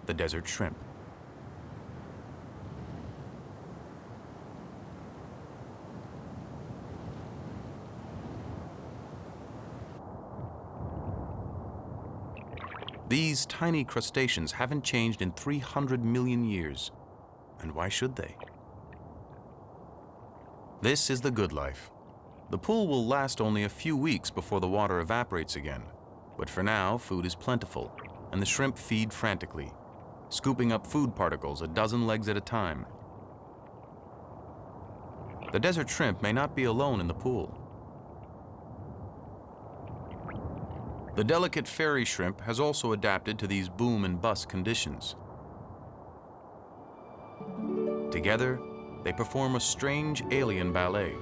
the desert shrimp. These tiny crustaceans haven't changed in 300 million years. And why should they? This is the good life. The pool will last only a few weeks before the water evaporates again. But for now, food is plentiful, and the shrimp feed frantically, scooping up food particles a dozen legs at a time. The desert shrimp may not be alone in the pool. The delicate fairy shrimp has also adapted to these boom and bust conditions. Together, they perform a strange alien ballet.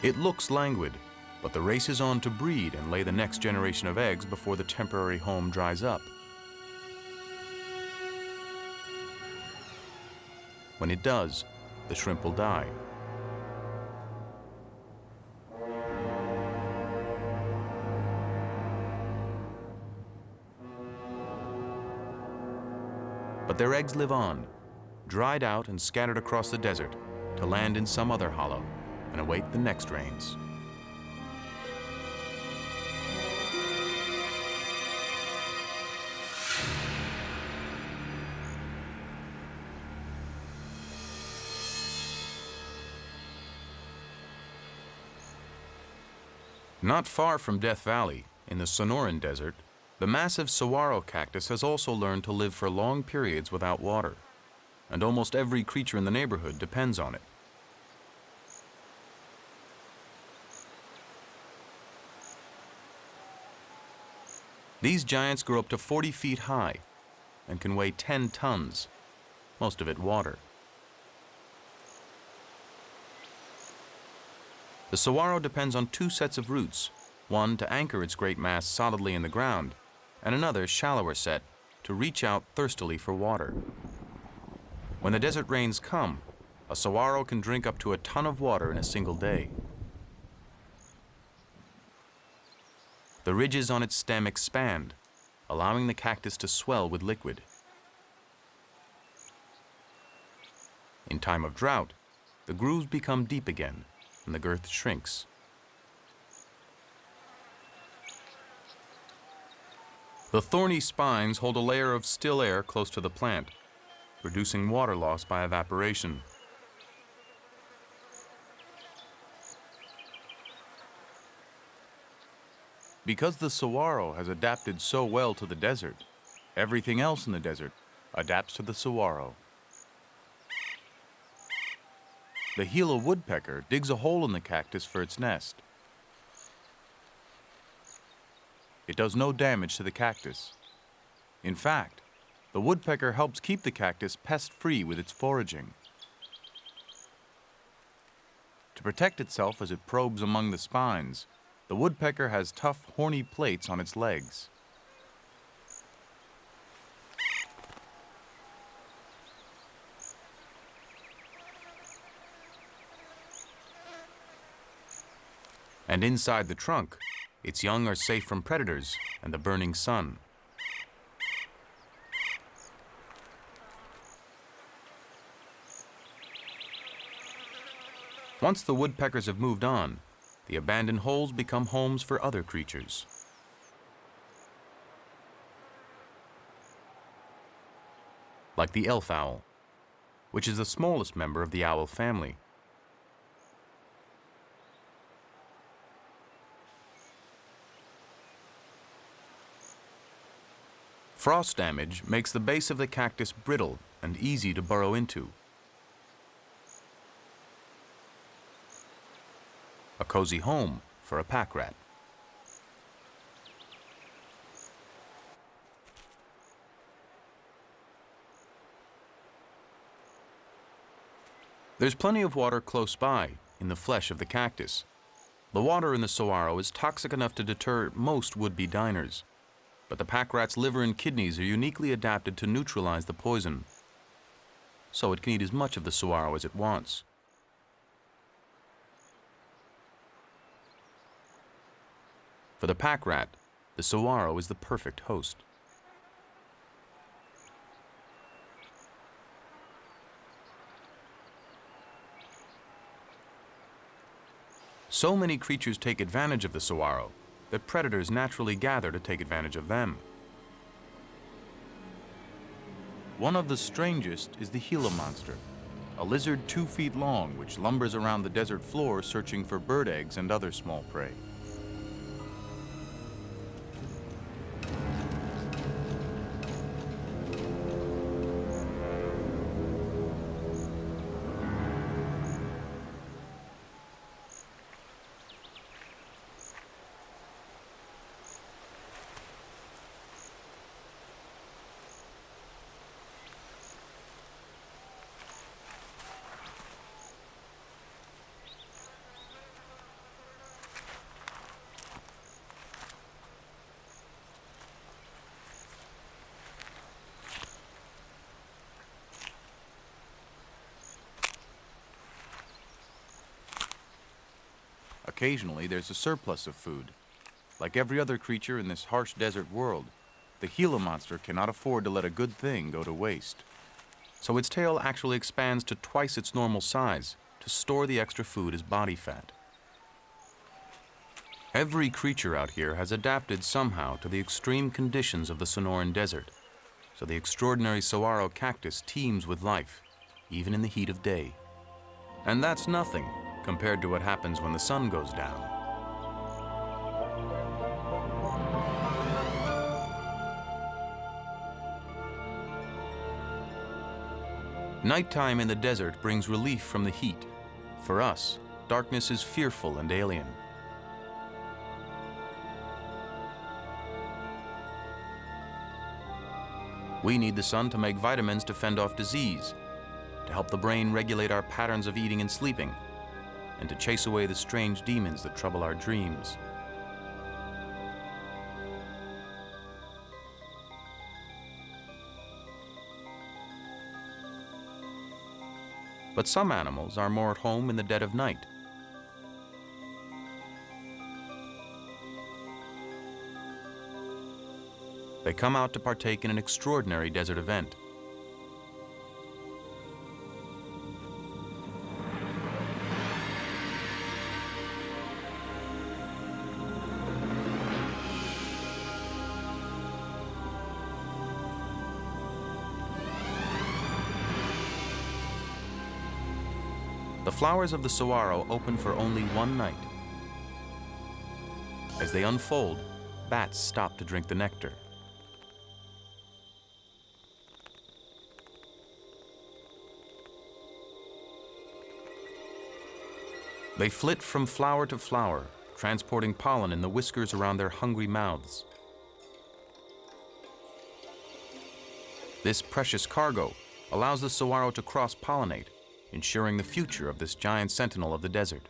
It looks languid, but the race is on to breed and lay the next generation of eggs before the temporary home dries up. When it does, the shrimp will die. But their eggs live on, dried out and scattered across the desert to land in some other hollow and await the next rains. Not far from Death Valley, in the Sonoran Desert, the massive saguaro cactus has also learned to live for long periods without water, and almost every creature in the neighborhood depends on it. These giants grow up to 40 feet high and can weigh 10 tons, most of it water. The saguaro depends on two sets of roots, one to anchor its great mass solidly in the ground, and another shallower set to reach out thirstily for water. When the desert rains come, a saguaro can drink up to a ton of water in a single day. The ridges on its stem expand, allowing the cactus to swell with liquid. In time of drought, the grooves become deep again, and the girth shrinks. The thorny spines hold a layer of still air close to the plant, reducing water loss by evaporation. Because the saguaro has adapted so well to the desert, everything else in the desert adapts to the saguaro. The Gila woodpecker digs a hole in the cactus for its nest. It does no damage to the cactus. In fact, the woodpecker helps keep the cactus pest-free with its foraging. To protect itself as it probes among the spines, the woodpecker has tough, horny plates on its legs. And inside the trunk, its young are safe from predators and the burning sun. Once the woodpeckers have moved on, the abandoned holes become homes for other creatures. Like the elf owl, which is the smallest member of the owl family. Frost damage makes the base of the cactus brittle and easy to burrow into. A cozy home for a pack rat. There's plenty of water close by, in the flesh of the cactus. The water in the saguaro is toxic enough to deter most would-be diners, but the pack rat's liver and kidneys are uniquely adapted to neutralize the poison, so it can eat as much of the saguaro as it wants. For the pack rat, the saguaro is the perfect host. So many creatures take advantage of the saguaro that predators naturally gather to take advantage of them. One of the strangest is the Gila monster, a lizard 2 feet long which lumbers around the desert floor searching for bird eggs and other small prey. Occasionally, there's a surplus of food. Like every other creature in this harsh desert world, the Gila monster cannot afford to let a good thing go to waste. So its tail actually expands to twice its normal size to store the extra food as body fat. Every creature out here has adapted somehow to the extreme conditions of the Sonoran Desert, so the extraordinary saguaro cactus teems with life, even in the heat of day. And that's nothing compared to what happens when the sun goes down. Nighttime in the desert brings relief from the heat. For us, darkness is fearful and alien. We need the sun to make vitamins to fend off disease, to help the brain regulate our patterns of eating and sleeping, and to chase away the strange demons that trouble our dreams. But some animals are more at home in the dead of night. They come out to partake in an extraordinary desert event. The flowers of the saguaro open for only one night. As they unfold, bats stop to drink the nectar. They flit from flower to flower, transporting pollen in the whiskers around their hungry mouths. This precious cargo allows the saguaro to cross-pollinate, ensuring the future of this giant sentinel of the desert.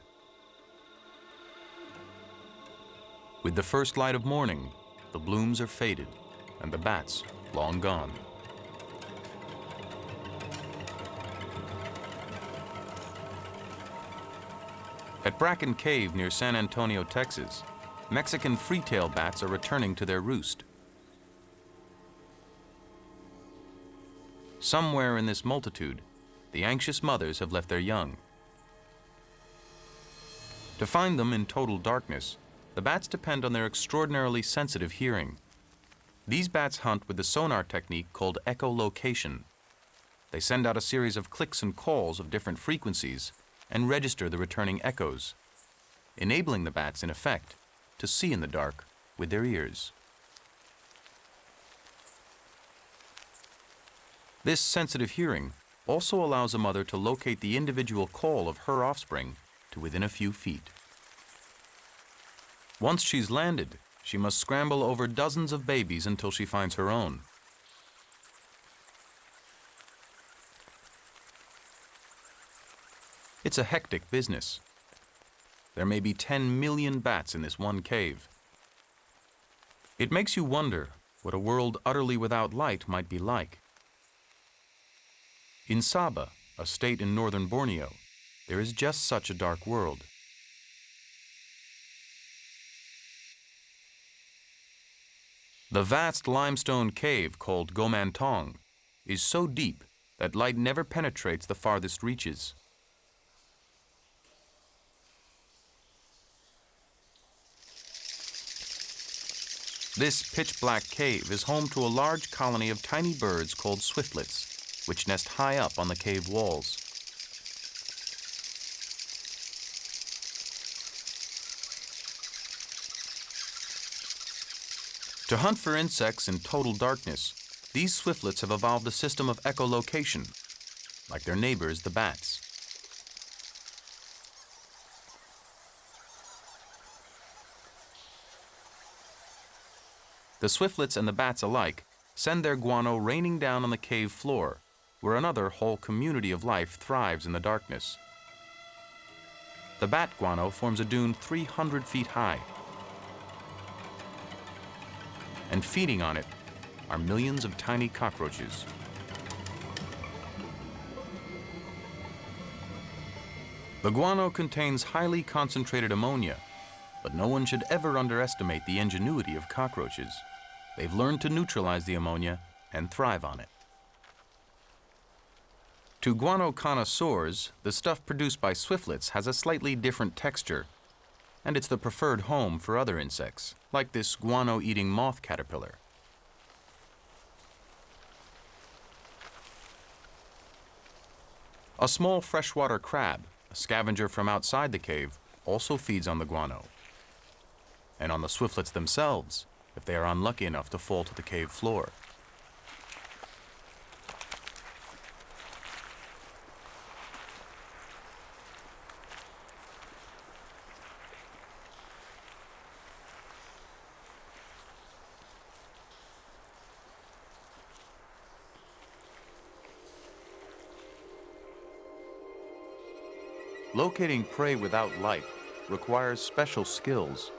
With the first light of morning, the blooms are faded and the bats long gone. At Bracken Cave near San Antonio, Texas, Mexican freetail bats are returning to their roost. Somewhere in this multitude, the anxious mothers have left their young. To find them in total darkness, the bats depend on their extraordinarily sensitive hearing. These bats hunt with the sonar technique called echolocation. They send out a series of clicks and calls of different frequencies and register the returning echoes, enabling the bats, in effect, to see in the dark with their ears. This sensitive hearing also allows a mother to locate the individual call of her offspring to within a few feet. Once she's landed, she must scramble over dozens of babies until she finds her own. It's a hectic business. There may be 10 million bats in this one cave. It makes you wonder what a world utterly without light might be like. In Sabah, a state in northern Borneo, there is just such a dark world. The vast limestone cave called Gomantong is so deep that light never penetrates the farthest reaches. This pitch-black cave is home to a large colony of tiny birds called swiftlets, which nest high up on the cave walls. To hunt for insects in total darkness, these swiftlets have evolved a system of echolocation, like their neighbors, the bats. The swiftlets and the bats alike send their guano raining down on the cave floor, where another whole community of life thrives in the darkness. The bat guano forms a dune 300 feet high, and feeding on it are millions of tiny cockroaches. The guano contains highly concentrated ammonia, but no one should ever underestimate the ingenuity of cockroaches. They've learned to neutralize the ammonia and thrive on it. To guano connoisseurs, the stuff produced by swiftlets has a slightly different texture, and it's the preferred home for other insects, like this guano-eating moth caterpillar. A small freshwater crab, a scavenger from outside the cave, also feeds on the guano, and on the swiftlets themselves, if they are unlucky enough to fall to the cave floor. Locating prey without light requires special skills.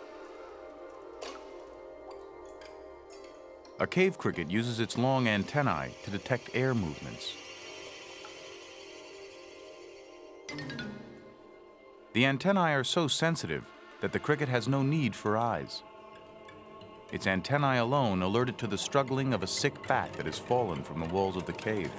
A cave cricket uses its long antennae to detect air movements. The antennae are so sensitive that the cricket has no need for eyes. Its antennae alone alert it to the struggling of a sick bat that has fallen from the walls of the cave.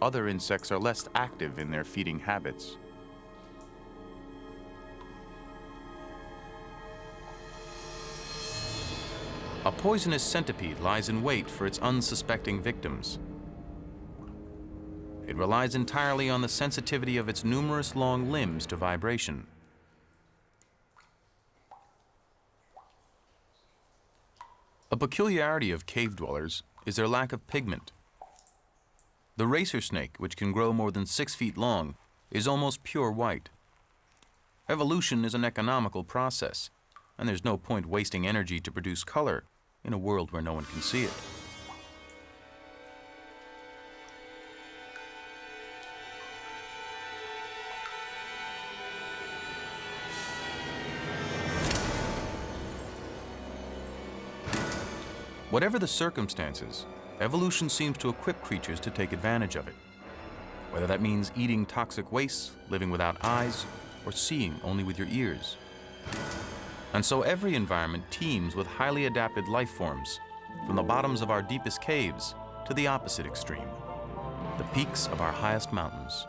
Other insects are less active in their feeding habits. A poisonous centipede lies in wait for its unsuspecting victims. It relies entirely on the sensitivity of its numerous long limbs to vibration. A peculiarity of cave dwellers is their lack of pigment. The racer snake, which can grow more than 6 feet long, is almost pure white. Evolution is an economical process, and there's no point wasting energy to produce color in a world where no one can see it. Whatever the circumstances, evolution seems to equip creatures to take advantage of it, whether that means eating toxic wastes, living without eyes, or seeing only with your ears. And so every environment teems with highly adapted life forms, from the bottoms of our deepest caves to the opposite extreme, the peaks of our highest mountains.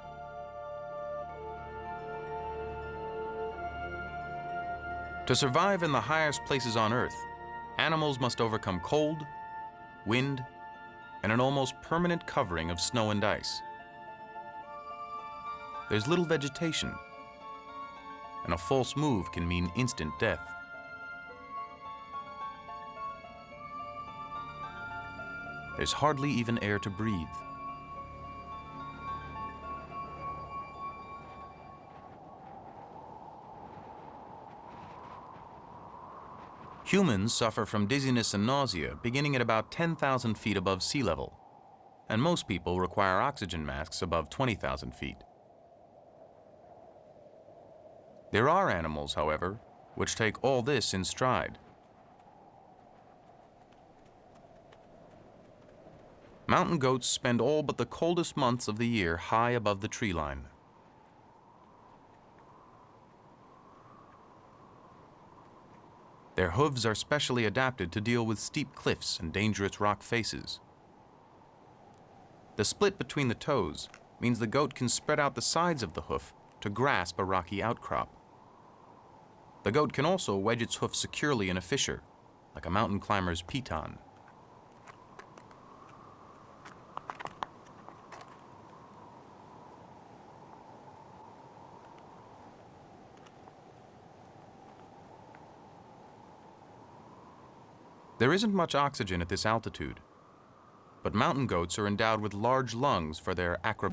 To survive in the highest places on Earth, animals must overcome cold, wind, and an almost permanent covering of snow and ice. There's little vegetation, and a false move can mean instant death. There's hardly even air to breathe. Humans suffer from dizziness and nausea beginning at about 10,000 feet above sea level, and most people require oxygen masks above 20,000 feet. There are animals, however, which take all this in stride. Mountain goats spend all but the coldest months of the year high above the tree line. Their hooves are specially adapted to deal with steep cliffs and dangerous rock faces. The split between the toes means the goat can spread out the sides of the hoof to grasp a rocky outcrop. The goat can also wedge its hoof securely in a fissure, like a mountain climber's piton. There isn't much oxygen at this altitude, but mountain goats are endowed with large lungs for their acrobatic